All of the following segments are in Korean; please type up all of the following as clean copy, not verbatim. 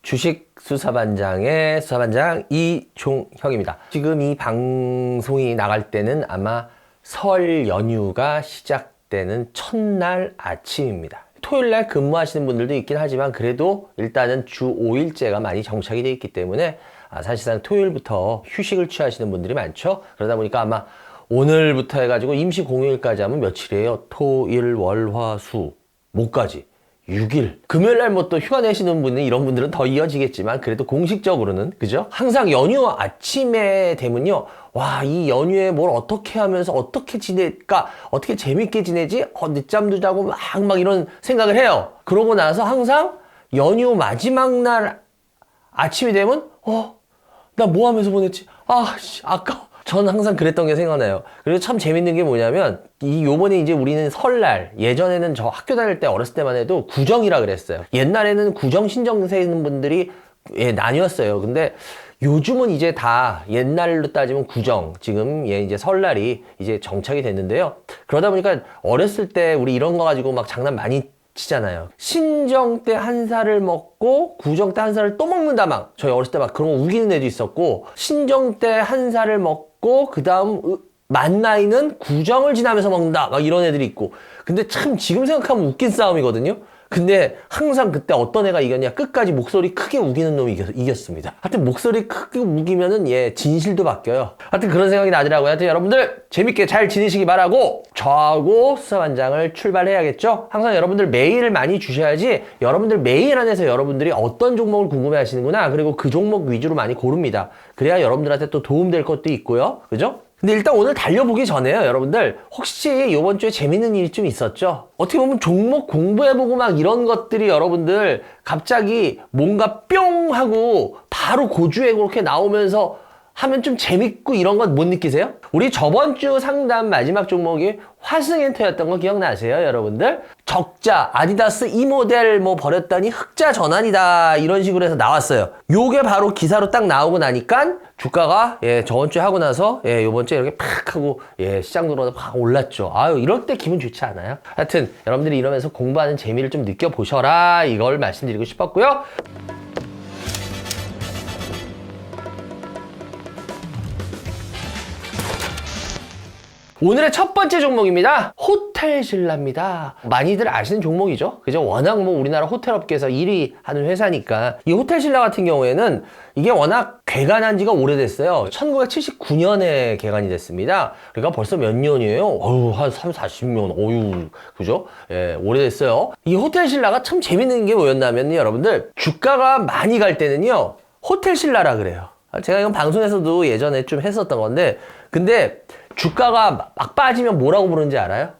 주식수사반장의 수사반장 이종형입니다. 지금 이 방송이 나갈 때는 아마 설 연휴가 시작되는 첫날 아침입니다. 토요일날 근무하시는 분들도 있긴 하지만 그래도 일단은 주 5일째가 많이 정착이 되어 있기 때문에 사실상 토요일부터 휴식을 취하시는 분들이 많죠. 그러다 보니까 아마 오늘부터 해가지고 임시 공휴일까지 하면 며칠이에요? 토일, 월, 화, 수, 목까지 6일. 금요일날 뭐 또 휴가 내시는 분은 이런 분들은 더 이어지겠지만 그래도 공식적으로는 그죠? 항상 연휴 아침에 되면요, 와, 이 연휴에 뭘 어떻게 하면서 어떻게 지낼까, 어떻게 재밌게 지내지, 늦잠도 자고 막 이런 생각을 해요. 그러고 나서 항상 연휴 마지막 날 아침이 되면 나 뭐 하면서 보냈지? 아까워. 전 항상 그랬던 게 생각나요. 그리고 참 재밌는 게 뭐냐면 요번에 이제 우리는 설날, 예전에는 저 학교 다닐 때 어렸을 때만 해도 구정이라 그랬어요. 옛날에는 구정 신정세는 분들이 나뉘었어요. 근데 요즘은 이제 다 옛날로 따지면 구정, 지금 이제 설날이 이제 정착이 됐는데요. 그러다 보니까 어렸을 때 우리 이런 거 가지고 막 장난 많이 치잖아요. 신정 때 한 살을 먹고 구정 때 한 살을 또 먹는다 막. 저희 어렸을 때 막 그런 거 우기는 애도 있었고, 신정 때 한 살을 먹고 그 다음 만 나이는 구정을 지나면서 먹는다 막 이런 애들이 있고. 근데 참 지금 생각하면 웃긴 싸움이거든요. 근데 항상 그때 어떤 애가 이겼냐, 끝까지 목소리 크게 우기는 놈이 이겼습니다. 하여튼 목소리 크게 우기면은 진실도 바뀌어요. 하여튼 그런 생각이 나더라고요. 하여튼 여러분들 재밌게 잘 지내시기 바라고, 저하고 수사반장을 출발해야겠죠. 항상 여러분들 메일을 많이 주셔야지 여러분들 메일 안에서 여러분들이 어떤 종목을 궁금해 하시는구나, 그리고 그 종목 위주로 많이 고릅니다. 그래야 여러분들한테 또 도움될 것도 있고요. 그죠? 근데 일단 오늘 달려보기 전에요, 여러분들 혹시 이번 주에 재밌는 일이 좀 있었죠? 어떻게 보면 종목 공부해보고 막 이런 것들이 여러분들 갑자기 뭔가 뿅 하고 바로 고주에 그렇게 나오면서 하면 좀 재밌고 이런 것 못 느끼세요? 우리 저번 주 상담 마지막 종목이 화승엔터였던 거 기억나세요, 여러분들? 적자, 아디다스 이 모델 뭐 버렸더니 흑자 전환이다 이런 식으로 해서 나왔어요. 요게 바로 기사로 딱 나오고 나니까 주가가 저번 주에 하고 나서 요번 주에 이렇게 팍 하고 시장 들어서 팍 올랐죠. 아유, 이럴 때 기분 좋지 않아요? 하여튼 여러분들이 이러면서 공부하는 재미를 좀 느껴보셔라, 이걸 말씀드리고 싶었고요. 오늘의 첫 번째 종목입니다. 호텔신라입니다. 많이들 아시는 종목이죠. 그죠? 워낙 뭐 우리나라 호텔 업계에서 1위 하는 회사니까. 이 호텔신라 같은 경우에는 이게 워낙 개관한 지가 오래됐어요. 1979년에 개관이 됐습니다. 그러니까 벌써 몇 년이에요? 한 40년. 그죠? 오래됐어요. 이 호텔신라가 참 재밌는 게 뭐였냐면 여러분들, 주가가 많이 갈 때는요, 호텔신라라 그래요. 제가 이건 방송에서도 예전에 좀 했었던 건데, 근데 주가가 막 빠지면 뭐라고 부르는지 알아요?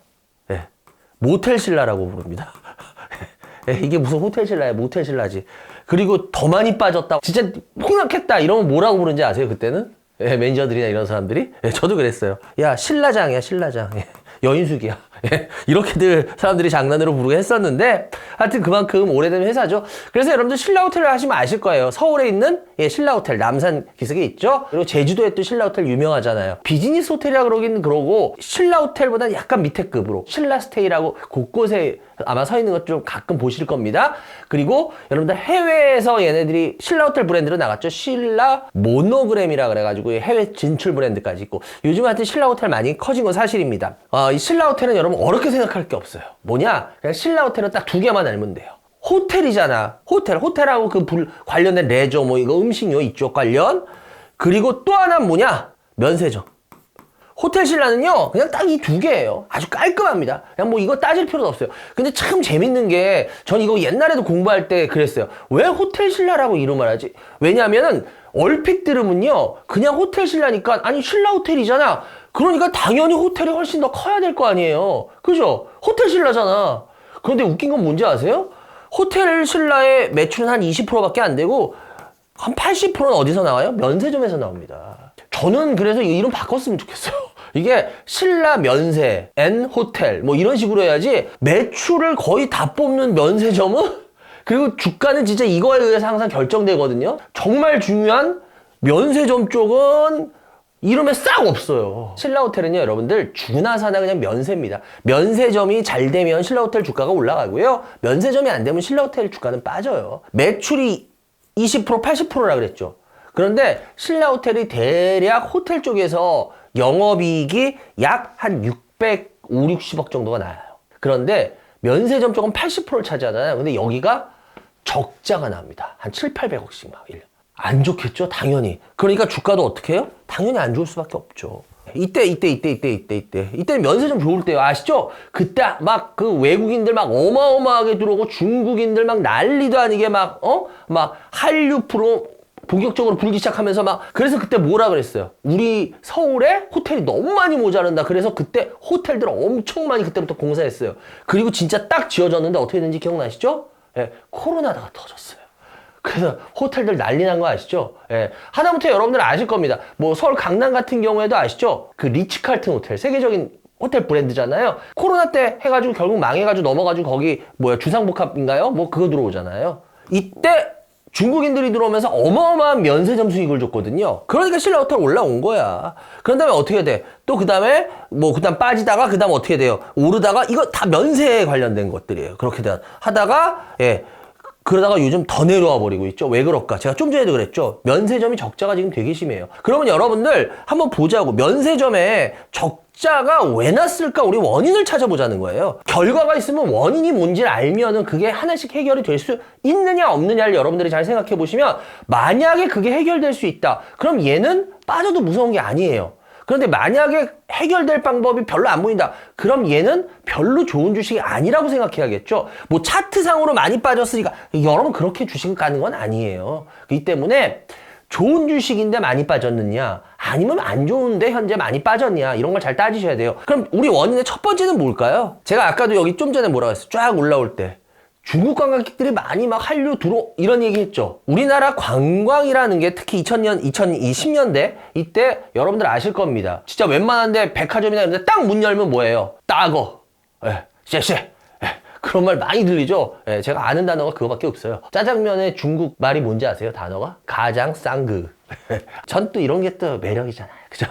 모텔신라라고 부릅니다. 이게 무슨 호텔신라야, 모텔신라지. 그리고 더 많이 빠졌다, 진짜 폭락했다 이러면 뭐라고 부르는지 아세요, 그때는? 매니저들이나 이런 사람들이? 저도 그랬어요. 야, 신라장이야, 신라장. 여인숙이야. 이렇게들 사람들이 장난으로 부르고 했었는데, 하여튼 그만큼 오래된 회사죠. 그래서 여러분들 신라호텔을 하시면 아실 거예요. 서울에 있는 신라호텔, 남산 기슭에 있죠. 그리고 제주도에 또 신라호텔 유명하잖아요. 비즈니스 호텔이라 그러긴 그러고 신라호텔보다는 약간 밑에 급으로 신라스테이라고 곳곳에 아마 서 있는 것 좀 가끔 보실 겁니다. 그리고 여러분들 해외에서 얘네들이 신라호텔 브랜드로 나갔죠. 신라 모노그램이라 그래가지고 해외 진출 브랜드까지 있고, 요즘 하여튼 신라호텔 많이 커진 건 사실입니다. 이 신라호텔은 여러분 어렵게 생각할 게 없어요. 뭐냐? 그냥 신라호텔은 딱 두 개만 알면 돼요. 호텔이잖아. 호텔하고 그 관련된 레저, 뭐 이거 음식료 이쪽 관련. 그리고 또 하나는 뭐냐? 면세점. 호텔신라는요, 그냥 딱 이 두 개예요. 아주 깔끔합니다. 그냥 뭐 이거 따질 필요도 없어요. 근데 참 재밌는 게, 전 이거 옛날에도 공부할 때 그랬어요. 왜 호텔신라라고 이름을 하지? 왜냐면은 얼핏 들으면요, 그냥 호텔신라니까, 아니 신라호텔이잖아. 그러니까 당연히 호텔이 훨씬 더 커야 될 거 아니에요. 그죠? 호텔신라잖아. 그런데 웃긴 건 뭔지 아세요? 호텔신라의 매출은 한 20%밖에 안 되고 한 80%는 어디서 나와요? 면세점에서 나옵니다. 저는 그래서 이 이름 바꿨으면 좋겠어요. 이게 신라 면세, 앤 호텔 뭐 이런 식으로 해야지, 매출을 거의 다 뽑는 면세점은, 그리고 주가는 진짜 이거에 의해서 항상 결정되거든요. 정말 중요한 면세점 쪽은 이름에 싹 없어요. 신라호텔은요, 여러분들 주나 사나 그냥 면세입니다. 면세점이 잘 되면 신라호텔 주가가 올라가고요, 면세점이 안 되면 신라호텔 주가는 빠져요. 매출이 20%, 80%라 그랬죠. 그런데 신라 호텔이 대략 호텔 쪽에서 영업이익이 약 한 650, 60억 정도가 나요. 그런데 면세점 쪽은 80%를 차지하잖아요. 근데 여기가 적자가 납니다. 한 7, 800억씩 막. 안 좋겠죠? 당연히. 그러니까 주가도 어떻게 해요? 당연히 안 좋을 수밖에 없죠. 이때 면세점 좋을 때요. 아시죠? 그때 막 그 외국인들 막 어마어마하게 들어오고 중국인들 막 난리도 아니게 막 한류 프로 본격적으로 불기 시작하면서 막 그래서 그때 뭐라 그랬어요? 우리 서울에 호텔이 너무 많이 모자란다. 그래서 그때 호텔들 엄청 많이 그때부터 공사했어요. 그리고 진짜 딱 지어졌는데 어떻게 된지 기억나시죠? 예, 코로나다가 터졌어요. 그래서 호텔들 난리 난 거 아시죠? 예. 하다못해 여러분들 아실 겁니다. 뭐 서울 강남 같은 경우에도 아시죠? 그 리츠칼튼 호텔, 세계적인 호텔 브랜드잖아요. 코로나 때 해가지고 결국 망해가지고 넘어가지고 거기 주상복합인가요? 뭐 그거 들어오잖아요. 이때 중국인들이 들어오면서 어마어마한 면세점 수익을 줬거든요. 그러니까 신라 호텔 올라온 거야. 그런 다음에 어떻게 돼? 또 그 다음에 그 다음 빠지다가 그 다음 어떻게 돼요? 오르다가 이거 다 면세에 관련된 것들이에요. 그렇게 하다가 예. 그러다가 요즘 더 내려와 버리고 있죠. 왜 그럴까? 제가 좀 전에도 그랬죠. 면세점이 적자가 지금 되게 심해요. 그러면 여러분들 한번 보자고. 면세점에 적자가 왜 났을까? 우리 원인을 찾아보자는 거예요. 결과가 있으면 원인이 뭔지를 알면은 그게 하나씩 해결이 될 수 있느냐 없느냐를 여러분들이 잘 생각해 보시면 만약에 그게 해결될 수 있다. 그럼 얘는 빠져도 무서운 게 아니에요. 그런데 만약에 해결될 방법이 별로 안 보인다. 그럼 얘는 별로 좋은 주식이 아니라고 생각해야겠죠. 뭐 차트상으로 많이 빠졌으니까 여러분 그렇게 주식을 까는 건 아니에요. 이 때문에 좋은 주식인데 많이 빠졌느냐 아니면 안 좋은데 현재 많이 빠졌냐 이런 걸 잘 따지셔야 돼요. 그럼 우리 원인의 첫 번째는 뭘까요? 제가 아까도 여기 좀 전에 뭐라고 했어요? 쫙 올라올 때 중국 관광객들이 많이 막 한류 이런 얘기 했죠. 우리나라 관광이라는 게 특히 2020년대 이때 여러분들 아실 겁니다. 진짜 웬만한데 백화점이나 이런 데 딱 문 열면 뭐예요? 따거, 쎄쎄. 그런 말 많이 들리죠? 예, 제가 아는 단어가 그거밖에 없어요. 짜장면의 중국 말이 뭔지 아세요? 단어가? 가장 쌍그. 전 또 이런 게 또 매력이잖아요. 그죠?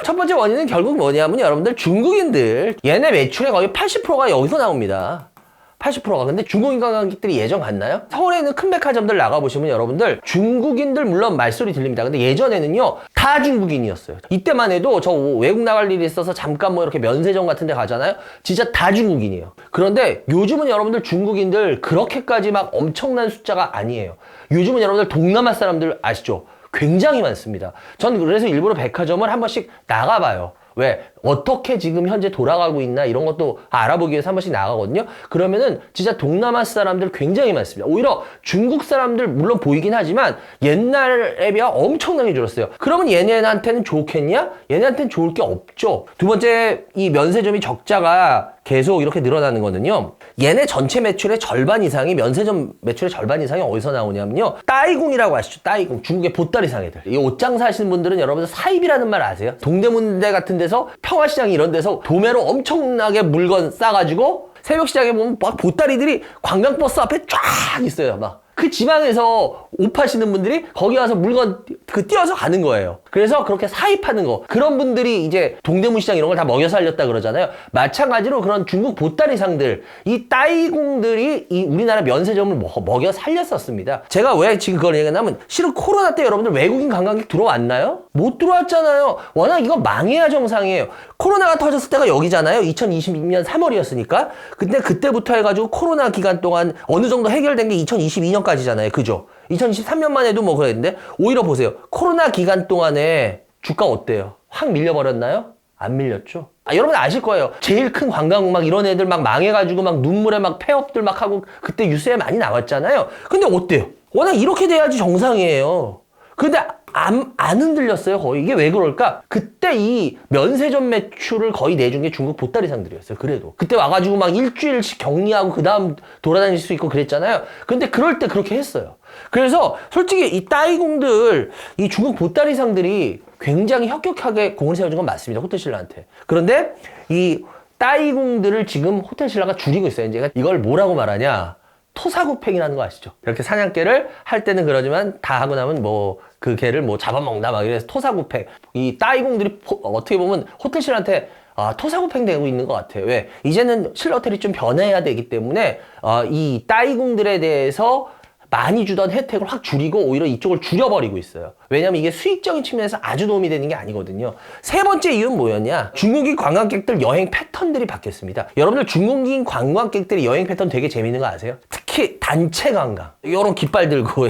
첫 번째 원인은 결국 뭐냐면 여러분들 중국인들 얘네 매출의 거의 80%가 여기서 나옵니다. 80%가. 근데 중국인 관광객들이 예전 갔나요? 서울에 있는 큰 백화점들 나가보시면 여러분들 중국인들 물론 말소리 들립니다. 근데 예전에는요 다 중국인이었어요. 이때만 해도 저 외국 나갈 일이 있어서 잠깐 뭐 이렇게 면세점 같은 데 가잖아요. 진짜 다 중국인이에요. 그런데 요즘은 여러분들 중국인들 그렇게까지 막 엄청난 숫자가 아니에요. 요즘은 여러분들 동남아 사람들 아시죠? 굉장히 많습니다. 전 그래서 일부러 백화점을 한 번씩 나가봐요. 왜? 어떻게 지금 현재 돌아가고 있나 이런 것도 알아보기 위해서 한 번씩 나가거든요. 그러면은 진짜 동남아 사람들 굉장히 많습니다. 오히려 중국 사람들 물론 보이긴 하지만 옛날에 비해 엄청나게 줄었어요. 그러면 얘네한테는 좋겠냐? 얘네한테는 좋을 게 없죠. 두 번째, 이 면세점이 적자가 계속 이렇게 늘어나는 거는요. 얘네 전체 매출의 절반 이상이 면세점 매출의 절반 이상이 어디서 나오냐면요. 따이궁이라고 아시죠? 따이궁. 중국의 보따리 상해들. 이 옷장사 하시는 분들은 여러분들 사입이라는 말 아세요? 동대문대 같은 데서 평화시장 이런 데서 도매로 엄청나게 물건 싸가지고 새벽 시장에 보면 막 보따리들이 관광버스 앞에 쫙 있어요. 막. 그 지방에서 옷 파시는 분들이 거기 와서 물건 띄어서 가는 거예요. 그래서 그렇게 사입하는 거. 그런 분들이 이제 동대문 시장 이런 걸 다 먹여 살렸다 그러잖아요. 마찬가지로 그런 중국 보따리상들, 이 따이궁들이 이 우리나라 면세점을 먹여 살렸었습니다. 제가 왜 지금 그걸 얘기하냐면 실은 코로나 때 여러분들 외국인 관광객 들어왔나요? 못 들어왔잖아요. 워낙 이거 망해야 정상이에요. 코로나가 터졌을 때가 여기잖아요. 2022년 3월이었으니까. 근데 그때부터 해가지고 코로나 기간 동안 어느 정도 해결된 게 2022년까지잖아요. 그죠? 2023년만 해도 뭐 그랬는데 오히려 보세요. 코로나 기간 동안에 주가 어때요? 확 밀려버렸나요? 안 밀렸죠? 여러분 아실 거예요. 제일 큰 관광 막 이런 애들 막 망해가지고 막 눈물에 막 폐업들 막 하고 그때 뉴스에 많이 나왔잖아요. 근데 어때요? 워낙 이렇게 돼야지 정상이에요. 근데 안 흔들렸어요, 거의. 이게 왜 그럴까? 그때 이 면세점 매출을 거의 내준 게 중국 보따리상들이었어요, 그래도. 그때 와가지고 막 일주일씩 격리하고 그 다음 돌아다닐 수 있고 그랬잖아요. 근데 그럴 때 그렇게 했어요. 그래서 솔직히 이 따이궁들, 이 중국 보따리상들이 굉장히 혁혁하게 공을 세워준 건 맞습니다, 호텔신라한테. 그런데 이 따이궁들을 지금 호텔신라가 줄이고 있어요. 이제 이걸 뭐라고 말하냐? 토사구팽이라는 거 아시죠? 이렇게 사냥개를 할 때는 그러지만 다 하고 나면 뭐 그 개를 뭐 잡아먹나 막 이래서 토사구팽. 이 따이궁들이 어떻게 보면 호텔신라한테 토사구팽 되고 있는 것 같아요. 왜? 이제는 신라 호텔이 좀 변해야 되기 때문에 이 따이궁들에 대해서 많이 주던 혜택을 확 줄이고 오히려 이쪽을 줄여버리고 있어요. 왜냐면 이게 수익적인 측면에서 아주 도움이 되는 게 아니거든요. 세 번째 이유는 뭐였냐? 중국인 관광객들 여행 패턴들이 바뀌었습니다. 여러분들 중국인 관광객들이 여행 패턴 되게 재밌는 거 아세요? 특히 단체 관광. 이런 깃발 들고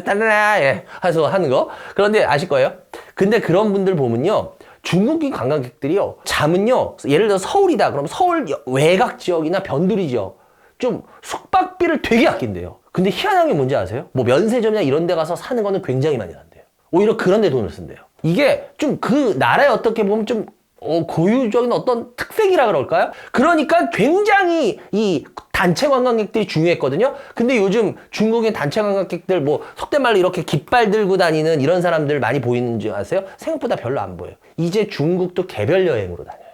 따라라 해서 하는 거. 그런데 아실 거예요? 근데 그런 분들 보면요. 중국인 관광객들이요. 잠은요. 예를 들어 서울이다. 그럼 서울 외곽 지역이나 변두리 지역 좀 숙박비를 되게 아낀대요. 근데 희한한 게 뭔지 아세요? 뭐 면세점이나 이런 데 가서 사는 거는 굉장히 많이 난대요. 오히려 그런 데 돈을 쓴대요. 이게 좀 그 나라에 어떻게 보면 좀 고유적인 어떤 특색이라 그럴까요? 그러니까 굉장히 이 단체 관광객들이 중요했거든요. 근데 요즘 중국인 단체 관광객들 뭐 속된 말로 이렇게 깃발 들고 다니는 이런 사람들 많이 보이는 줄 아세요? 생각보다 별로 안 보여요. 이제 중국도 개별 여행으로 다녀요.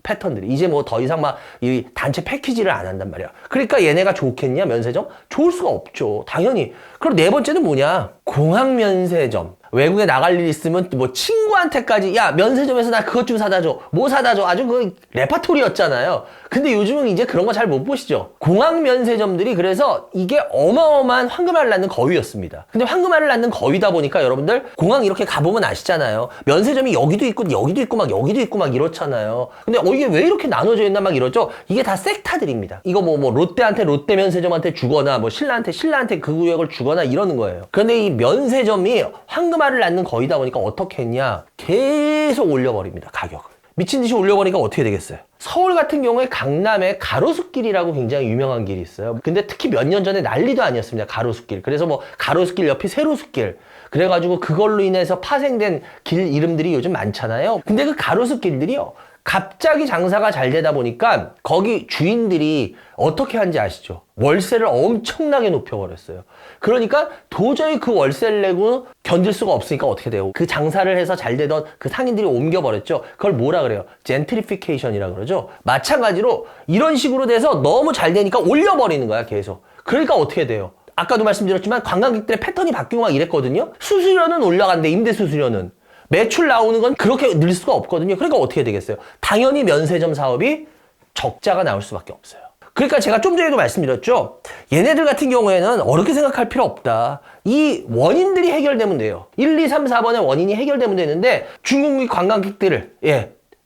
패턴들이 이제 뭐 더 이상 막 이 단체 패키지를 안 한단 말이야. 그러니까 얘네가 좋겠냐 면세점? 좋을 수가 없죠. 당연히. 그럼 네 번째는 뭐냐? 공항 면세점. 외국에 나갈 일 있으면 뭐 친구한테까지 야 면세점에서 나 그것 좀 사다 줘. 뭐 사다 줘. 아주 그 레파토리였잖아요. 근데 요즘은 이제 그런 거 잘 못 보시죠. 공항 면세점들이 그래서 이게 어마어마한 황금알을 낳는 거위였습니다. 근데 황금알을 낳는 거위다 보니까 여러분들 공항 이렇게 가보면 아시잖아요. 면세점이 여기도 있고 여기도 있고 막 여기도 있고 막 이렇잖아요. 근데 이게 왜 이렇게 나눠져 있나 막 이러죠. 이게 다 섹타들입니다. 이거 뭐 롯데한테 롯데 면세점한테 주거나 뭐 신라한테 그 구역을 주거나 이러는 거예요. 그런데 이 면세점이 황금알을 낳는 거위다 보니까 어떻게 했냐? 계속 올려버립니다. 가격을. 미친 듯이 올려버리니까 어떻게 되겠어요? 서울 같은 경우에 강남에 가로수길이라고 굉장히 유명한 길이 있어요. 근데 특히 몇 년 전에 난리도 아니었습니다. 가로수길. 그래서 뭐 가로수길 옆이 세로수길. 그래가지고 그걸로 인해서 파생된 길 이름들이 요즘 많잖아요. 근데 그 가로수길들이요. 갑자기 장사가 잘 되다 보니까 거기 주인들이 어떻게 하는지 아시죠? 월세를 엄청나게 높여버렸어요. 그러니까 도저히 그 월세를 내고 견딜 수가 없으니까 어떻게 돼요? 그 장사를 해서 잘 되던 그 상인들이 옮겨버렸죠. 그걸 뭐라 그래요? 젠트리피케이션이라 그러죠. 마찬가지로 이런 식으로 돼서 너무 잘 되니까 올려버리는 거야, 계속. 그러니까 어떻게 돼요? 아까도 말씀드렸지만 관광객들의 패턴이 바뀌고 막 이랬거든요. 수수료는 올라간대, 임대 수수료는. 매출 나오는 건 그렇게 늘 수가 없거든요. 그러니까 어떻게 되겠어요? 당연히 면세점 사업이 적자가 나올 수밖에 없어요. 그러니까 제가 좀 전에도 말씀드렸죠. 얘네들 같은 경우에는 어렵게 생각할 필요 없다. 이 원인들이 해결되면 돼요. 1, 2, 3, 4번의 원인이 해결되면 되는데 중국인 관광객들을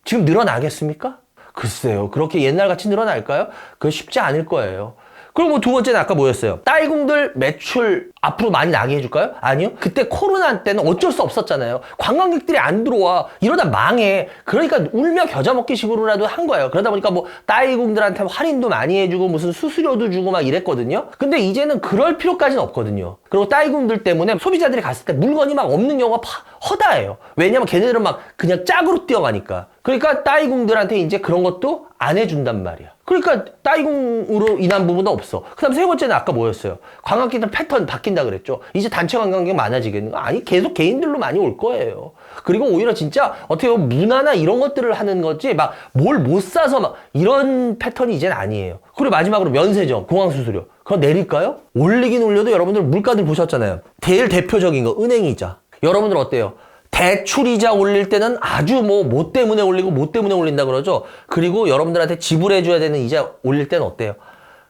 지금 늘어나겠습니까? 글쎄요. 그렇게 옛날같이 늘어날까요? 그거 쉽지 않을 거예요. 그리고 뭐 두 번째는 아까 뭐였어요? 따이궁들 매출 앞으로 많이 나게 해줄까요? 아니요. 그때 코로나 때는 어쩔 수 없었잖아요. 관광객들이 안 들어와. 이러다 망해. 그러니까 울며 겨자 먹기 식으로라도 한 거예요. 그러다 보니까 뭐 따이궁들한테 할인도 많이 해주고 무슨 수수료도 주고 막 이랬거든요. 근데 이제는 그럴 필요까지는 없거든요. 그리고 따이궁들 때문에 소비자들이 갔을 때 물건이 막 없는 경우가 허다해요. 왜냐면 걔네들은 막 그냥 짝으로 뛰어가니까. 그러니까 따이궁들한테 이제 그런 것도 안 해준단 말이야. 그러니까 따이궁으로 인한 부분도 없어. 그 다음 세 번째는 아까 뭐였어요? 관광객들 패턴 바뀐다 그랬죠. 이제 단체 관광객 많아지겠는가? 아니, 계속 개인들로 많이 올 거예요. 그리고 오히려 진짜 어떻게 보면 문화나 이런 것들을 하는 거지 막 뭘 못 사서 막 이런 패턴이 이젠 아니에요. 그리고 마지막으로 면세점, 공항 수수료. 그거 내릴까요? 올리긴 올려도 여러분들 물가들 보셨잖아요. 제일 대표적인 거 은행이자. 여러분들 어때요? 대출이자 올릴 때는 아주 뭐 때문에 올리고 뭐 때문에 올린다 그러죠. 그리고 여러분들한테 지불해줘야 되는 이자 올릴 때는 어때요?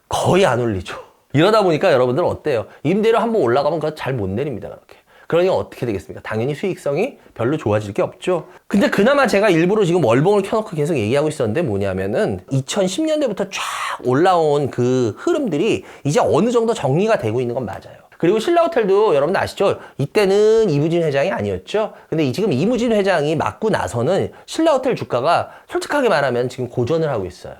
거의 안 올리죠. 이러다 보니까 여러분들 어때요? 임대료 한번 올라가면 그거 잘 못 내립니다. 그렇게. 그러니 어떻게 되겠습니까? 당연히 수익성이 별로 좋아질 게 없죠. 근데 그나마 제가 일부러 지금 월봉을 켜놓고 계속 얘기하고 있었는데 뭐냐면은 2010년대부터 쫙 올라온 그 흐름들이 이제 어느 정도 정리가 되고 있는 건 맞아요. 그리고 신라호텔도 여러분들 아시죠? 이때는 이무진 회장이 아니었죠? 근데 지금 이무진 회장이 맡고 나서는 신라호텔 주가가 솔직하게 말하면 지금 고전을 하고 있어요.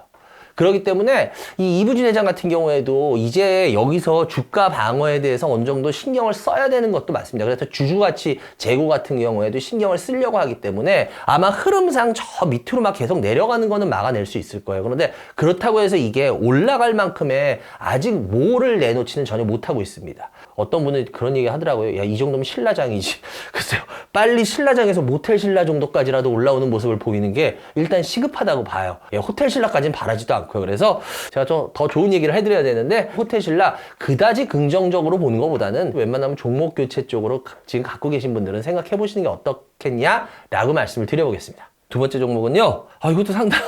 그렇기 때문에 이 이부진 회장 같은 경우에도 이제 여기서 주가 방어에 대해서 어느 정도 신경을 써야 되는 것도 맞습니다. 그래서 주주가치 재고 같은 경우에도 신경을 쓰려고 하기 때문에 아마 흐름상 저 밑으로 막 계속 내려가는 거는 막아낼 수 있을 거예요. 그런데 그렇다고 해서 이게 올라갈 만큼의 아직 뭐를 내놓지는 전혀 못하고 있습니다. 어떤 분은 그런 얘기 하더라고요. 야, 이 정도면 신라장이지. 글쎄요. 빨리 신라장에서 모텔 신라 정도까지라도 올라오는 모습을 보이는 게 일단 시급하다고 봐요. 호텔 신라까지는 바라지도 않고요. 그래서 제가 좀 더 좋은 얘기를 해드려야 되는데 호텔 신라 그다지 긍정적으로 보는 것보다는 웬만하면 종목 교체 쪽으로 지금 갖고 계신 분들은 생각해 보시는 게 어떻겠냐라고 말씀을 드려보겠습니다. 두 번째 종목은요. 이것도 상당히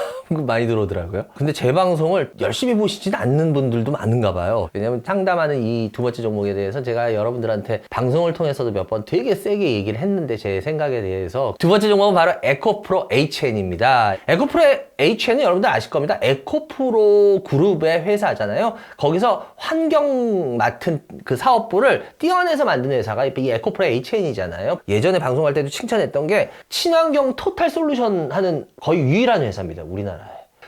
많이 들어오더라고요. 근데 제 방송을 열심히 보시진 않는 분들도 많은가 봐요. 왜냐면 상담하는 이 두 번째 종목에 대해서 제가 여러분들한테 방송을 통해서도 몇 번 되게 세게 얘기를 했는데 제 생각에 대해서 두 번째 종목은 바로 에코프로 HN입니다. 에코프로 HN은 여러분들 아실 겁니다. 에코프로 그룹의 회사잖아요. 거기서 환경 맡은 그 사업부를 띄어내서 만든 회사가 이 에코프로 HN이잖아요. 예전에 방송할 때도 칭찬했던 게 친환경 토탈 솔루션 하는 거의 유일한 회사입니다. 우리나라에.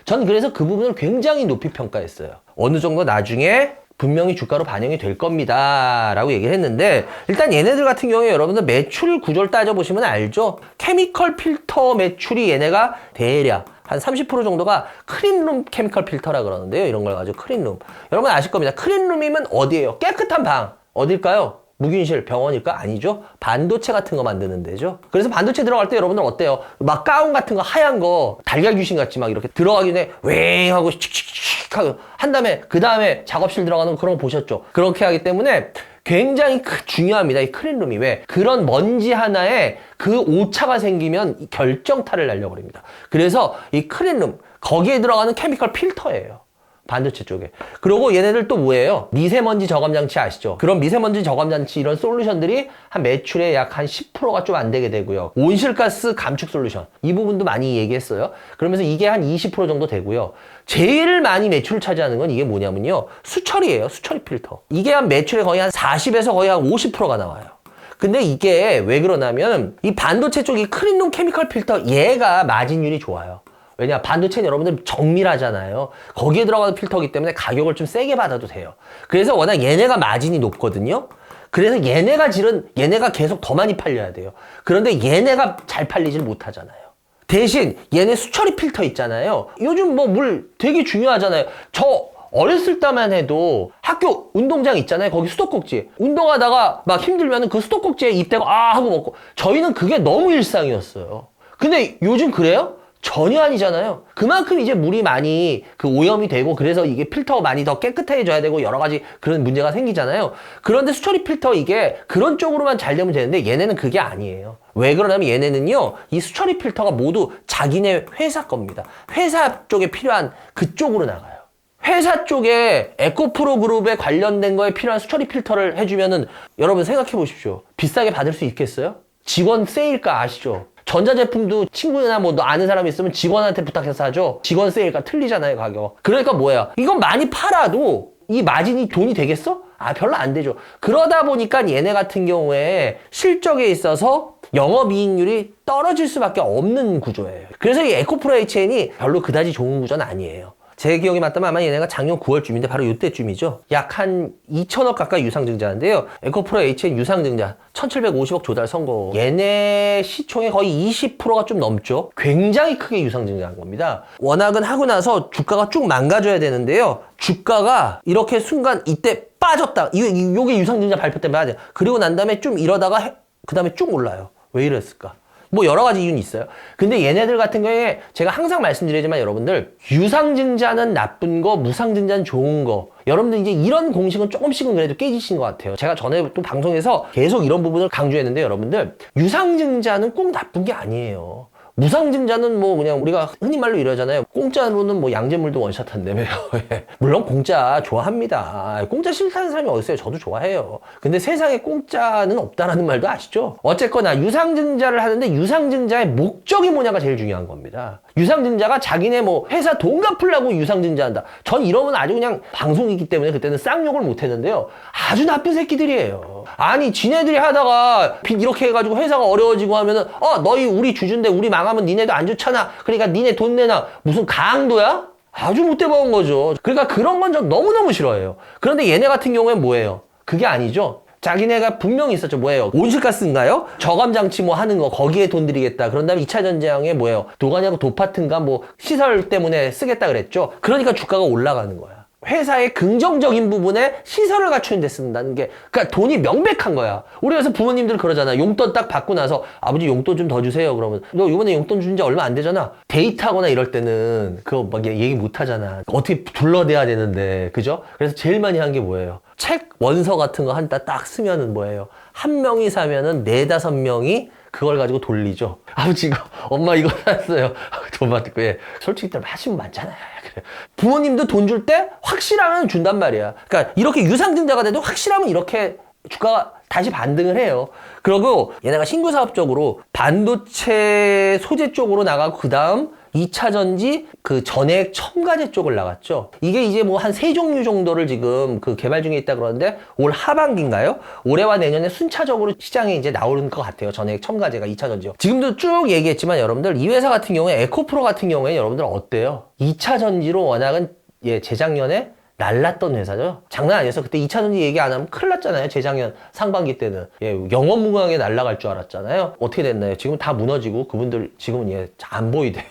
전 그래서 그 부분을 굉장히 높이 평가했어요. 어느 정도 나중에 분명히 주가로 반영이 될 겁니다 라고 얘기를 했는데, 일단 얘네들 같은 경우에 여러분들 매출 구조를 따져보시면 알죠. 케미컬 필터 매출이 얘네가 대략 한 30% 정도가 클린룸 케미컬 필터라 그러는데요. 이런 걸 가지고 클린룸. 여러분 아실 겁니다. 클린룸이면 어디예요? 깨끗한 방. 어딜까요? 무균실, 병원일까? 아니죠. 반도체 같은 거 만드는 데죠. 그래서 반도체 들어갈 때 여러분들 어때요? 막 가운 같은 거 하얀 거 달걀 귀신 같이 막 이렇게 들어가기 전에 웽 하고 칙칙칙 하고 한 다음에 그 다음에 작업실 들어가는 거 그런 거 보셨죠? 그렇게 하기 때문에 굉장히 중요합니다. 이 클린룸이. 왜? 그런 먼지 하나에 그 오차가 생기면 결정타를 날려버립니다. 그래서 이 클린룸, 거기에 들어가는 케미컬 필터예요. 반도체 쪽에. 그리고 얘네들 또 뭐예요? 미세먼지 저감 장치 아시죠? 그런 미세먼지 저감 장치 이런 솔루션들이 한 매출의 약 한 10%가 좀 안 되게 되고요. 온실가스 감축 솔루션. 이 부분도 많이 얘기했어요. 그러면서 이게 한 20% 정도 되고요. 제일 많이 매출을 차지하는 건 이게 뭐냐면요. 수처리예요. 수처리 필터. 이게 한 매출의 거의 한 40에서 거의 한 50%가 나와요. 근데 이게 왜 그러냐면 이 반도체 쪽이 클린룸 케미컬 필터 얘가 마진율이 좋아요. 왜냐, 반도체는 여러분들 정밀하잖아요. 거기에 들어가는 필터이기 때문에 가격을 좀 세게 받아도 돼요. 그래서 워낙 얘네가 마진이 높거든요. 그래서 얘네가 계속 더 많이 팔려야 돼요. 그런데 얘네가 잘 팔리질 못하잖아요. 대신 얘네 수처리 필터 있잖아요. 요즘 뭐 물 되게 중요하잖아요. 저 어렸을 때만 해도 학교 운동장 있잖아요. 거기 수도꼭지. 운동하다가 막 힘들면은 그 수도꼭지에 입 대고 하고 먹고. 저희는 그게 너무 일상이었어요. 근데 요즘 그래요? 전혀 아니잖아요. 그만큼 이제 물이 많이 오염이 되고, 그래서 이게 필터가 많이 더 깨끗해져야 되고 여러 가지 그런 문제가 생기잖아요. 그런데 수처리 필터 이게 그런 쪽으로만 잘 되면 되는데 얘네는 그게 아니에요. 왜 그러냐면 얘네는요, 이 수처리 필터가 모두 자기네 회사 겁니다. 회사 쪽에 필요한 그쪽으로 나가요. 회사 쪽에 에코프로 그룹에 관련된 거에 필요한 수처리 필터를 해주면은 여러분 생각해 보십시오. 비싸게 받을 수 있겠어요? 직원 세일가 아시죠? 전자제품도 친구나 뭐 너 아는 사람 있으면 직원한테 부탁해서 하죠. 직원 세일가 틀리잖아요, 가격. 그러니까 뭐야? 이건 많이 팔아도 이 마진이 돈이 되겠어? 별로 안 되죠. 그러다 보니까 얘네 같은 경우에 실적에 있어서 영업이익률이 떨어질 수밖에 없는 구조예요. 그래서 이 에코프로 HN이 별로 그다지 좋은 구조는 아니에요. 제 기억이 맞다면 아마 얘네가 작년 9월쯤인데 바로 이때쯤이죠. 약 한 2천억 가까이 유상증자인데요. 에코프로 HN 유상증자 1750억 조달 성공. 얘네 시총의 거의 20%가 좀 넘죠. 굉장히 크게 유상증자한 겁니다. 워낙은 하고 나서 주가가 쭉 망가져야 되는데요. 주가가 이렇게 순간 이때 빠졌다. 요게 유상증자 발표 때문에 맞아요. 그리고 난 다음에 좀 이러다가 그 다음에 쭉 올라요. 왜 이랬을까? 뭐 여러 가지 이유는 있어요. 근데 얘네들 같은 경우에 제가 항상 말씀드리지만 여러분들, 유상증자는 나쁜 거, 무상증자는 좋은 거. 여러분들 이제 이런 공식은 조금씩은 그래도 깨지신 것 같아요. 제가 전에 또 방송에서 계속 이런 부분을 강조했는데 여러분들, 유상증자는 꼭 나쁜 게 아니에요. 무상증자는 뭐 그냥 우리가 흔히 말로 이러잖아요. 공짜로는 뭐 양재물도 원샷 한다며요. 물론 공짜 좋아합니다. 공짜 싫다는 사람이 어딨어요? 저도 좋아해요. 근데 세상에 공짜는 없다라는 말도 아시죠? 어쨌거나 유상증자를 하는데 유상증자의 목적이 뭐냐가 제일 중요한 겁니다. 유상증자가 자기네 뭐 회사 돈 갚으려고 유상증자한다. 전 이러면 아주 그냥 방송이기 때문에 그때는 쌍욕을 못 했는데요. 아주 나쁜 새끼들이에요. 아니 지네들이 하다가 빚 이렇게 해가지고 회사가 어려워지고 하면은 너희 우리 주주인데 우리 망하면 니네도 안 좋잖아. 그러니까 니네 돈 내놔. 무슨 강도야? 아주 못돼 먹은 거죠. 그러니까 그런 건 전 너무너무 싫어해요. 그런데 얘네 같은 경우엔 뭐예요? 그게 아니죠. 자기네가 분명히 있었죠. 뭐예요? 온실가스인가요? 저감장치 뭐 하는 거 거기에 돈 들이겠다. 그런 다음에 2차 전지장에 뭐예요? 도가냐고 도파트인가 뭐 시설 때문에 쓰겠다 그랬죠. 그러니까 주가가 올라가는 거야. 회사의 긍정적인 부분에 시설을 갖추는 데 쓴다는 게, 그러니까 돈이 명백한 거야. 우리 그래서 부모님들 그러잖아. 용돈 딱 받고 나서 아버지 용돈 좀 더 주세요. 그러면 너 이번에 용돈 준 지 얼마 안 되잖아. 데이트하거나 이럴 때는 그거 막 얘기 못 하잖아. 어떻게 둘러대야 되는데, 그죠? 그래서 제일 많이 한 게 뭐예요? 책 원서 같은 거 한 딱 쓰면은 뭐예요? 한 명이 사면은 4-5명이 그걸 가지고 돌리죠. 아버지 이거 엄마 이거 샀어요. 돈 받고 예. 솔직히 하시면 많잖아요. 그래. 부모님도 돈 줄 때 확실하면 준단 말이야. 그러니까 이렇게 유상증자가 돼도 확실하면 이렇게 주가가 다시 반등을 해요. 그리고 얘네가 신규 사업적으로 반도체 소재 쪽으로 나가고 그 다음 2차 전지 그 전액 첨가제 쪽을 나갔죠. 이게 이제 뭐 한 3종류 정도를 지금 그 개발 중에 있다 그러는데 올 하반기인가요? 올해와 내년에 순차적으로 시장에 이제 나오는 것 같아요. 전액 첨가제가 2차 전지요. 지금도 쭉 얘기했지만 여러분들 이 회사 같은 경우에 에코프로 같은 경우에 여러분들 어때요? 2차 전지로 워낙은 예 재작년에 날랐던 회사죠. 장난 아니었어. 그때 2차 전지 얘기 안 하면 큰일 났잖아요. 재작년 상반기 때는. 예, 영원무궁하게 날아갈 줄 알았잖아요. 어떻게 됐나요? 지금 다 무너지고 그분들 지금은 예, 안 보이대요.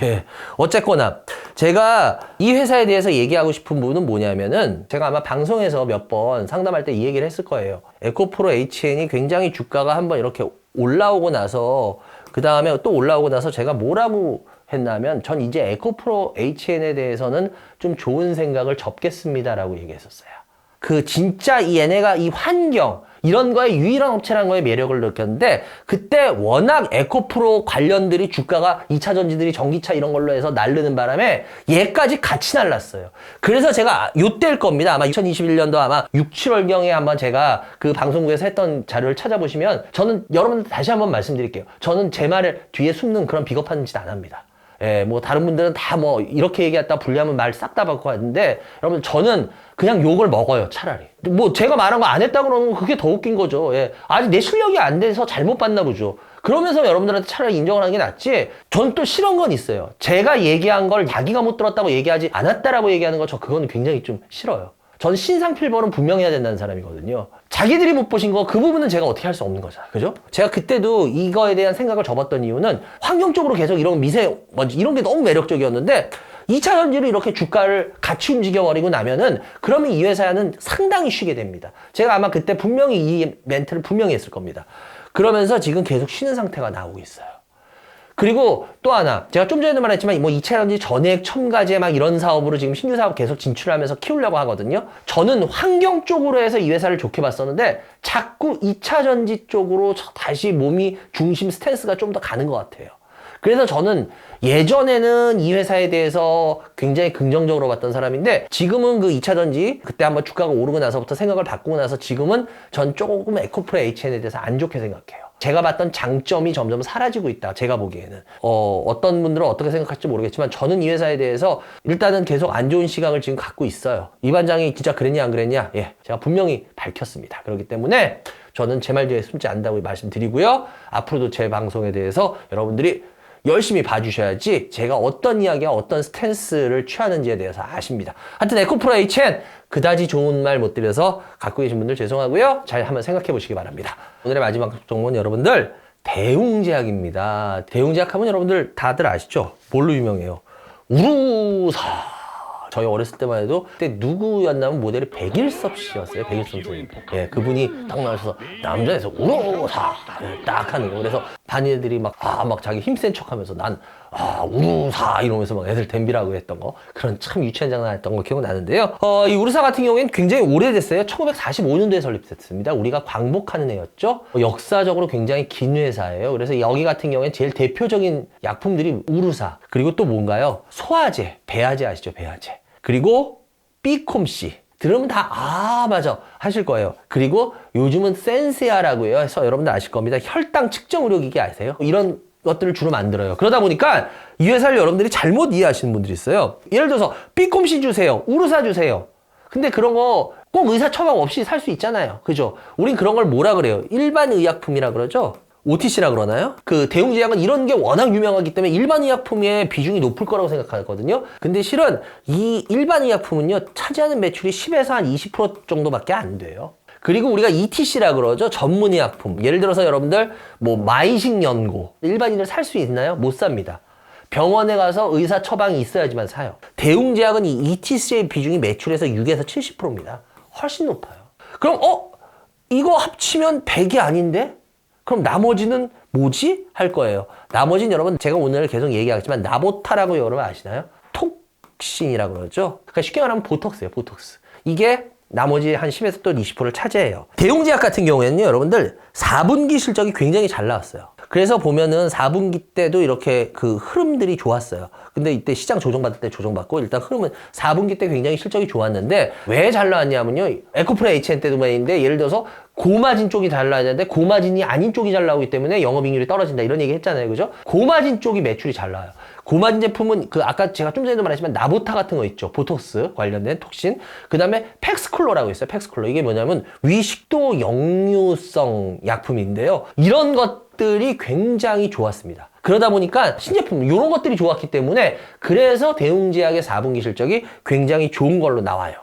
예. 어쨌거나 제가 이 회사에 대해서 얘기하고 싶은 부분은 뭐냐면은 제가 아마 방송에서 몇 번 상담할 때 이 얘기를 했을 거예요. 에코프로 HN이 굉장히 주가가 한번 이렇게 올라오고 나서 그 다음에 또 올라오고 나서 제가 뭐라고 했냐면 전 이제 에코프로 HN에 대해서는 좀 좋은 생각을 접겠습니다라고 얘기했었어요. 그 진짜 얘네가 이 환경 이런 거에 유일한 업체라는 거에 매력을 느꼈는데 그때 워낙 에코프로 관련들이 주가가 2차 전지들이 전기차 이런 걸로 해서 날르는 바람에 얘까지 같이 날랐어요. 그래서 제가 요때일 겁니다. 아마 2021년도 아마 6, 7월경에 한번 제가 그 방송국에서 했던 자료를 찾아보시면 저는 여러분들 다시 한번 말씀드릴게요. 저는 제 말을 뒤에 숨는 그런 비겁한 짓 안 합니다. 예, 뭐 다른 분들은 다 뭐 이렇게 얘기했다 불리하면 말 싹 다 바꿔 하는데 여러분 저는 그냥 욕을 먹어요. 차라리 뭐 제가 말한 거 안 했다 그러면 그게 더 웃긴 거죠. 예, 아직 내 실력이 안 돼서 잘못 봤나 보죠. 그러면서 여러분들한테 차라리 인정을 하는 게 낫지. 전 또 싫은 건 있어요. 제가 얘기한 걸 자기가 못 들었다고 얘기하지 않았다라고 얘기하는 거 저 그건 굉장히 좀 싫어요. 전 신상필벌은 분명해야 된다는 사람이거든요. 자기들이 못 보신 거 그 부분은 제가 어떻게 할 수 없는 거잖아요. 그죠? 제가 그때도 이거에 대한 생각을 접었던 이유는 환경적으로 계속 이런 미세먼지 이런 게 너무 매력적이었는데 2차 전지로 이렇게 주가를 같이 움직여버리고 나면은 그러면 이 회사는 상당히 쉬게 됩니다. 제가 아마 그때 분명히 이 멘트를 분명히 했을 겁니다. 그러면서 지금 계속 쉬는 상태가 나오고 있어요. 그리고 또 하나 제가 좀 전에도 말했지만 뭐 2차 전지 전액 첨가제 막 이런 사업으로 지금 신규 사업 계속 진출하면서 키우려고 하거든요. 저는 환경 쪽으로 해서 이 회사를 좋게 봤었는데 자꾸 2차 전지 쪽으로 다시 몸이 중심 스탠스가 좀 더 가는 것 같아요. 그래서 저는 예전에는 이 회사에 대해서 굉장히 긍정적으로 봤던 사람인데 지금은 그 2차 전지 그때 한번 주가가 오르고 나서부터 생각을 바꾸고 나서 지금은 전 조금 에코프로 HN에 대해서 안 좋게 생각해요. 제가 봤던 장점이 점점 사라지고 있다. 제가 보기에는. 어떤 분들은 어떻게 생각할지 모르겠지만 저는 이 회사에 대해서 일단은 계속 안 좋은 시각을 지금 갖고 있어요. 이 반장이 진짜 그랬냐 안 그랬냐? 예, 제가 분명히 밝혔습니다. 그렇기 때문에 저는 제 말 뒤에 숨지 않는다고 말씀드리고요. 앞으로도 제 방송에 대해서 여러분들이 열심히 봐주셔야지 제가 어떤 이야기와 어떤 스탠스를 취하는지에 대해서 아십니다. 하여튼 에코프로 HN 그다지 좋은 말 못 드려서 갖고 계신 분들 죄송하고요. 잘 한번 생각해 보시기 바랍니다. 오늘의 마지막 종목은 여러분들 대웅제약입니다. 대웅제약 하면 여러분들 다들 아시죠? 뭘로 유명해요? 우루사. 저희 어렸을 때만 해도 그때 누구였냐면 모델이 백일섭 씨였어요. 백일섭 선생님. 예, 그분이 딱 나와서 남자에서 우루사 딱 하는 거. 그래서 반애들이 막 자기 힘센 척하면서 난 우루사 이러면서 막 애들 덤비라고 했던 거 그런 참 유치한 장난 했던 거 기억나는데요. 이 우루사 같은 경우에는 굉장히 오래됐어요. 1945년도에 설립됐습니다. 우리가 광복하는 해였죠. 역사적으로 굉장히 긴 회사예요. 그래서 여기 같은 경우에 제일 대표적인 약품들이 우루사 그리고 또 뭔가요? 소화제, 배아제 아시죠? 배아제. 그리고 B콤씨 들으면 다 맞아 하실 거예요. 그리고 요즘은 센세아라고 해서 여러분들 아실 겁니다. 혈당 측정 의료기기 아세요? 이런 것들을 주로 만들어요. 그러다 보니까 이 회사를 여러분들이 잘못 이해하시는 분들이 있어요. 예를 들어서 B콤씨 주세요. 우루사 주세요. 근데 그런 거 꼭 의사 처방 없이 살 수 있잖아요. 그죠? 우린 그런 걸 뭐라 그래요? 일반 의약품이라 그러죠? OTC라 그러나요? 그 대웅제약은 이런 게 워낙 유명하기 때문에 일반 의약품의 비중이 높을 거라고 생각하거든요. 근데 실은 이 일반 의약품은요, 차지하는 매출이 10에서 한 20% 정도밖에 안 돼요. 그리고 우리가 ETC라 그러죠. 전문의약품. 예를 들어서 여러분들 뭐 마이식 연고. 일반인들 살 수 있나요? 못 삽니다. 병원에 가서 의사 처방이 있어야지만 사요. 대웅제약은 이 ETC의 비중이 매출에서 6에서 70%입니다. 훨씬 높아요. 그럼 이거 합치면 100이 아닌데? 그럼 나머지는 뭐지? 할 거예요. 나머지는 여러분 제가 오늘 계속 얘기하겠지만 나보타라고 여러분 아시나요? 톡신이라고 그러죠. 그러니까 쉽게 말하면 보톡스예요. 보톡스. 이게 나머지 한 10에서 또 20%를 차지해요. 대웅제약 같은 경우에는요. 여러분들 4분기 실적이 굉장히 잘 나왔어요. 그래서 보면은 4분기 때도 이렇게 그 흐름들이 좋았어요. 근데 이때 시장 조정받을 때 조정받고 일단 흐름은 4분기 때 굉장히 실적이 좋았는데 왜 잘 나왔냐면요. 에코프레 HN 때도 말인데 예를 들어서 고마진 쪽이 잘 나와야 되는데 고마진이 아닌 쪽이 잘 나오기 때문에 영업이익률이 떨어진다 이런 얘기 했잖아요. 그죠? 고마진 쪽이 매출이 잘 나와요. 고마진 제품은 그 아까 제가 좀 전에도 말했지만 나보타 같은 거 있죠. 보톡스 관련된 톡신. 그 다음에 팩스쿨러라고 있어요. 팩스쿨러. 이게 뭐냐면 위식도 역류성 약품인데요. 이런 것들이 굉장히 좋았습니다. 그러다 보니까 신제품 이런 것들이 좋았기 때문에 그래서 대웅제약의 4분기 실적이 굉장히 좋은 걸로 나와요.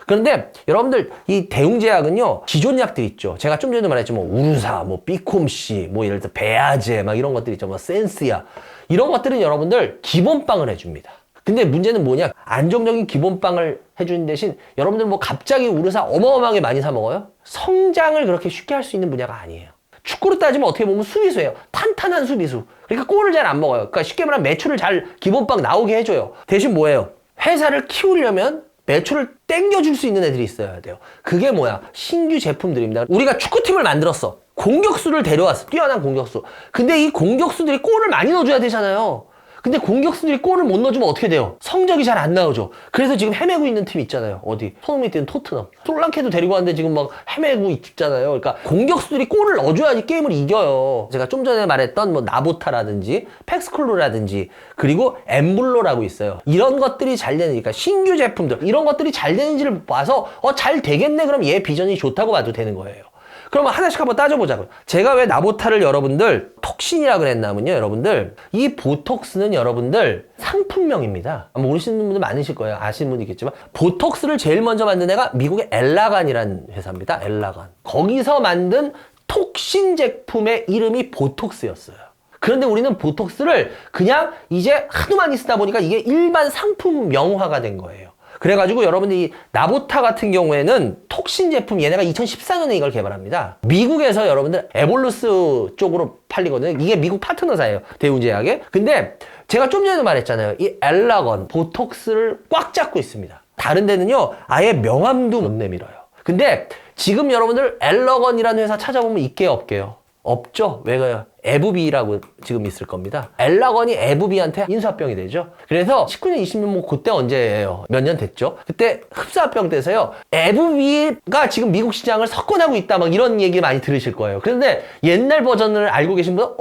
그런데 여러분들 이 대웅제약은요 기존 약들 있죠. 제가 좀 전에도 말했지만 우루사, 뭐 비콤씨, 뭐 예를 들어 베아제 막 이런 것들 있죠. 뭐 센스야 이런 것들은 여러분들 기본빵을 해줍니다. 근데 문제는 뭐냐? 안정적인 기본빵을 해주는 대신 여러분들 뭐 갑자기 우루사 어마어마하게 많이 사 먹어요? 성장을 그렇게 쉽게 할 수 있는 분야가 아니에요. 축구로 따지면 어떻게 보면 수비수예요. 탄탄한 수비수. 그러니까 골을 잘 안 먹어요. 그러니까 쉽게 말하면 매출을 잘 기본빵 나오게 해줘요. 대신 뭐예요? 회사를 키우려면 매출을 땡겨줄 수 있는 애들이 있어야 돼요. 그게 뭐야? 신규 제품들입니다. 우리가 축구팀을 만들었어. 공격수를 데려왔어. 뛰어난 공격수. 근데 이 공격수들이 골을 많이 넣어줘야 되잖아요. 근데 공격수들이 골을 못 넣어주면 어떻게 돼요? 성적이 잘 안 나오죠. 그래서 지금 헤매고 있는 팀 있잖아요. 어디? 손흥민 뛰는 토트넘. 솔랑케도 데리고 왔는데 지금 막 헤매고 있잖아요. 그러니까 공격수들이 골을 넣어줘야지 게임을 이겨요. 제가 좀 전에 말했던 뭐 나보타라든지 팩스쿨로라든지 그리고 엠블로라고 있어요. 이런 것들이 잘 되니까 신규 제품들 이런 것들이 잘 되는지를 봐서 잘 되겠네 그럼 얘 비전이 좋다고 봐도 되는 거예요. 그러면 하나씩 한번 따져보자고요. 제가 왜 나보타를 여러분들 톡신이라 그랬냐면요. 여러분들 이 보톡스는 여러분들 상품명입니다. 모르시는 분들 많으실 거예요. 아시는 분도 있겠지만 보톡스를 제일 먼저 만든 애가 미국의 엘라간이라는 회사입니다. 엘라간. 거기서 만든 톡신 제품의 이름이 보톡스였어요. 그런데 우리는 보톡스를 그냥 이제 하도 많이 쓰다 보니까 이게 일반 상품명화가 된 거예요. 그래가지고 여러분들이 나보타 같은 경우에는 톡신 제품 얘네가 2014년에 이걸 개발합니다. 미국에서 여러분들 에볼루스 쪽으로 팔리거든요. 이게 미국 파트너사예요. 대웅제약에. 근데 제가 좀 전에도 말했잖아요. 이 엘라건, 보톡스를 꽉 잡고 있습니다. 다른 데는요. 아예 명함도 못 내밀어요. 근데 지금 여러분들 엘러건이라는 회사 찾아보면 있게요, 없게요? 없죠? 왜요? 에브비라고 지금 있을 겁니다. 엘라건이 에브비한테 인수합병이 되죠. 그래서 19년, 20년 뭐 그때 언제예요? 몇 년 됐죠? 그때 흡수합병 돼서요. 에브비가 지금 미국 시장을 석권하고 있다 막 이런 얘기 많이 들으실 거예요. 그런데 옛날 버전을 알고 계신 분은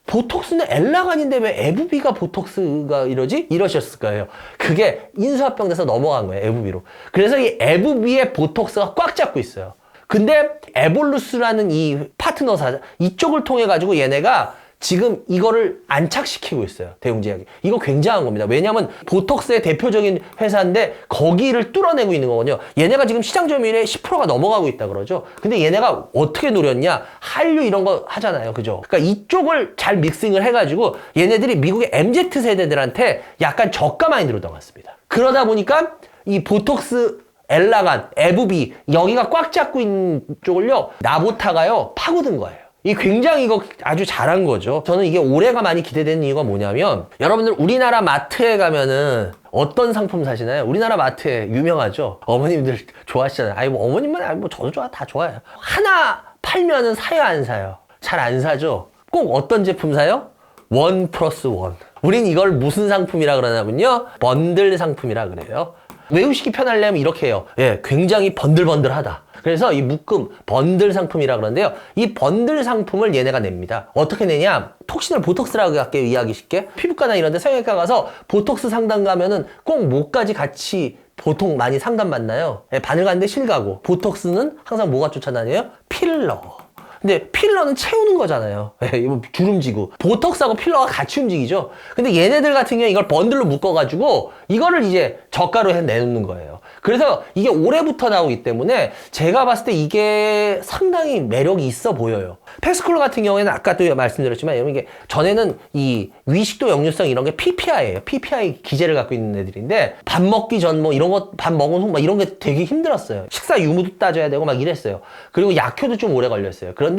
보톡스는 엘라건인데 왜 에브비가 보톡스가 이러지? 이러셨을 거예요. 그게 인수합병 돼서 넘어간 거예요. 에브비로. 그래서 이 에브비의 보톡스가 꽉 잡고 있어요. 근데 에볼루스라는 이 파트너사 이쪽을 통해 가지고 얘네가 지금 이거를 안착시키고 있어요. 대웅제약이. 이거 굉장한 겁니다. 왜냐하면 보톡스의 대표적인 회사인데 거기를 뚫어내고 있는 거거든요. 얘네가 지금 시장 점유율의 10%가 넘어가고 있다 그러죠. 근데 얘네가 어떻게 노렸냐? 한류 이런 거 하잖아요. 그죠? 그러니까 이쪽을 잘 믹싱을 해가지고 얘네들이 미국의 MZ 세대들한테 약간 저가 마인드로 나왔습니다. 그러다 보니까 이 보톡스 엘라간, 에브비 여기가 꽉 잡고 있는 쪽을요 나보타가요 파고든 거예요. 이 굉장히 이거 아주 잘한 거죠. 저는 이게 올해가 많이 기대되는 이유가 뭐냐면 여러분들 우리나라 마트에 가면은 어떤 상품 사시나요? 우리나라 마트에 유명하죠. 어머님들 좋아하시잖아요. 아니 뭐 어머님만 아니 뭐 저도 좋아 다 좋아해요. 하나 팔면은 사요 안 사요? 잘 안 사죠. 꼭 어떤 제품 사요? 1+1. 우린 이걸 무슨 상품이라 그러냐면요 번들 상품이라 그래요. 외우시기 편하려면 이렇게 해요. 예, 굉장히 번들번들하다. 그래서 이 묶음, 번들 상품이라 그러는데요. 이 번들 상품을 얘네가 냅니다. 어떻게 내냐? 톡신을 보톡스라고 할게요. 이해하기 쉽게. 피부과나 이런 데 성형외과 가서 보톡스 상담 가면은 꼭 목까지 같이 보통 많이 상담 받나요? 예, 바늘 가는데 실 가고. 보톡스는 항상 뭐가 쫓아다녀요? 필러. 근데 필러는 채우는 거잖아요. 이거 주름지고. 보톡스하고 필러가 같이 움직이죠. 근데 얘네들 같은 경우에 이걸 번들로 묶어가지고 이거를 이제 저가로 내놓는 거예요. 그래서 이게 올해부터 나오기 때문에 제가 봤을 때 이게 상당히 매력이 있어 보여요. 팩스쿨러 같은 경우에는 아까도 말씀드렸지만 여러분 이게 전에는 이 위식도 역류성 이런 게 PPI예요. PPI 기제를 갖고 있는 애들인데 밥 먹기 전 뭐 이런 거 밥 먹은 후 막 이런 게 되게 힘들었어요. 식사 유무도 따져야 되고 막 이랬어요. 그리고 약효도 좀 오래 걸렸어요. 그런데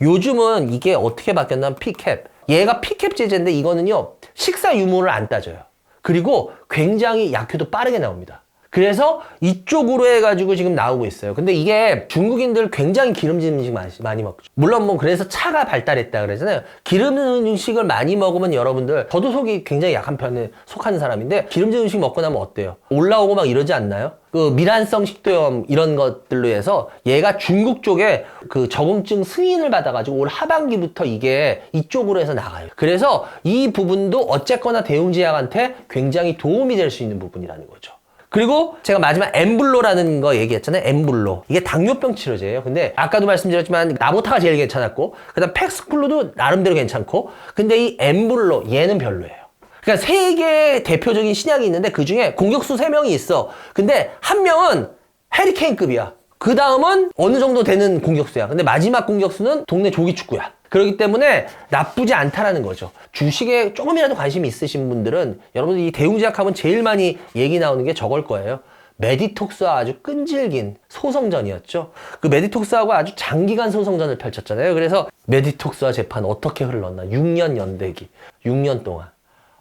요즘은 이게 어떻게 바뀌었냐면 P캡. 얘가 P캡 제제인데 이거는요 식사 유무를 안 따져요. 그리고 굉장히 약효도 빠르게 나옵니다. 그래서 이쪽으로 해가지고 지금 나오고 있어요. 근데 이게 중국인들 굉장히 기름진 음식 많이 먹죠. 물론 뭐 그래서 차가 발달했다 그러잖아요. 기름진 음식을 많이 먹으면 여러분들, 저도 속이 굉장히 약한 편에 속하는 사람인데 기름진 음식 먹고 나면 어때요? 올라오고 막 이러지 않나요? 그 미란성 식도염 이런 것들로 해서 얘가 중국 쪽에 그 적응증 승인을 받아가지고 올 하반기부터 이게 이쪽으로 해서 나가요. 그래서 이 부분도 어쨌거나 대웅제약한테 굉장히 도움이 될 수 있는 부분이라는 거죠. 그리고 제가 마지막 엠블로라는 거 얘기했잖아요. 엠블로. 이게 당뇨병 치료제예요. 근데 아까도 말씀드렸지만 나보타가 제일 괜찮았고, 그다음 팩스플루도 나름대로 괜찮고, 근데 이 엠블로 얘는 별로예요. 그러니까 세 개의 대표적인 신약이 있는데 그 중에 공격수 3명이 있어. 근데 한 명은 해리케인급이야. 그 다음은 어느 정도 되는 공격수야. 근데 마지막 공격수는 동네 조기축구야. 그렇기 때문에 나쁘지 않다라는 거죠. 주식에 조금이라도 관심이 있으신 분들은 여러분들 이 대웅제약 하면 제일 많이 얘기 나오는 게 저걸 거예요. 메디톡스와 아주 끈질긴 소송전이었죠. 그 메디톡스하고 아주 장기간 소송전을 펼쳤잖아요. 그래서 메디톡스와 재판 어떻게 흘렀나. 6년 연대기. 6년 동안.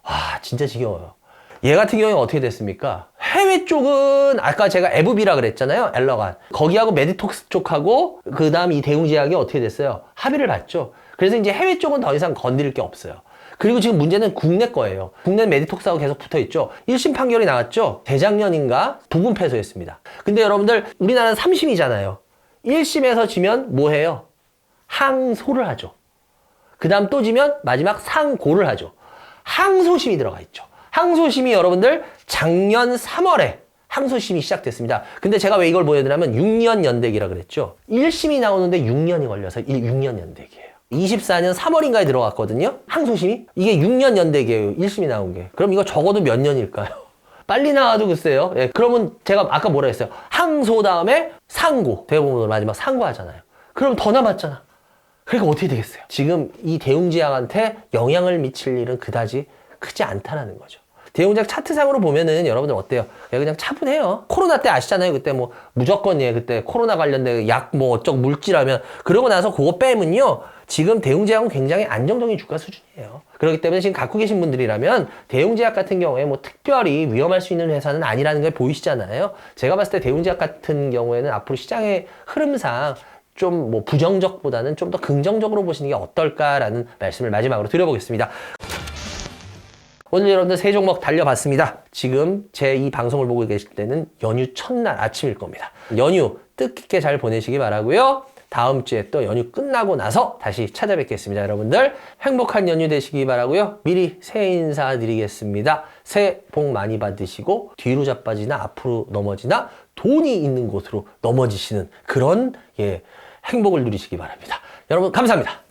와, 진짜 지겨워요. 얘 같은 경우에 어떻게 됐습니까? 해외 쪽은 아까 제가 에브비라 그랬잖아요. 엘러간. 거기하고 메디톡스 쪽하고 그 다음 이 대웅제약이 어떻게 됐어요? 합의를 봤죠. 그래서 이제 해외 쪽은 더 이상 건드릴 게 없어요. 그리고 지금 문제는 국내 거예요. 국내 메디톡스하고 계속 붙어 있죠. 1심 판결이 나왔죠. 재작년인가 부분 패소했습니다. 근데 여러분들 우리나라는 3심이잖아요. 1심에서 지면 뭐 해요? 항소를 하죠. 그 다음 또 지면 마지막 상고를 하죠. 항소심이 들어가 있죠. 항소심이 여러분들 작년 3월에 항소심이 시작됐습니다. 근데 제가 왜 이걸 보여드리냐면 6년 연대기라 그랬죠. 1심이 나오는데 6년이 걸려서 6년 연대기예요. 24년 3월인가에 들어갔거든요. 항소심이. 이게 6년 연대기예요. 1심이 나온 게. 그럼 이거 적어도 몇 년일까요? 빨리 나와도 글쎄요. 예, 그러면 제가 아까 뭐라 했어요? 항소 다음에 상고. 대부분 마지막 상고하잖아요. 그럼 더 남았잖아. 그러니까 어떻게 되겠어요? 지금 이 대웅제약한테 영향을 미칠 일은 그다지 크지 않다라는 거죠. 대웅제약 차트상으로 보면은 여러분들 어때요? 그냥 차분해요. 코로나 때 아시잖아요. 그때 뭐 무조건 그때 코로나 관련된 약 뭐 어쩌고 물질하면 그러고 나서 그거 빼면요. 지금 대웅제약은 굉장히 안정적인 주가 수준이에요. 그렇기 때문에 지금 갖고 계신 분들이라면 대웅제약 같은 경우에 뭐 특별히 위험할 수 있는 회사는 아니라는 게 보이시잖아요. 제가 봤을 때 대웅제약 같은 경우에는 앞으로 시장의 흐름상 좀 뭐 부정적보다는 좀 더 긍정적으로 보시는 게 어떨까라는 말씀을 마지막으로 드려보겠습니다. 오늘 여러분들 세 종목 달려봤습니다. 지금 제 이 방송을 보고 계실 때는 연휴 첫날 아침일 겁니다. 연휴 뜻깊게 잘 보내시기 바라고요. 다음 주에 또 연휴 끝나고 나서 다시 찾아뵙겠습니다. 여러분들 행복한 연휴 되시기 바라고요. 미리 새해 인사 드리겠습니다. 새해 복 많이 받으시고 뒤로 자빠지나 앞으로 넘어지나 돈이 있는 곳으로 넘어지시는 그런 행복을 누리시기 바랍니다. 여러분 감사합니다.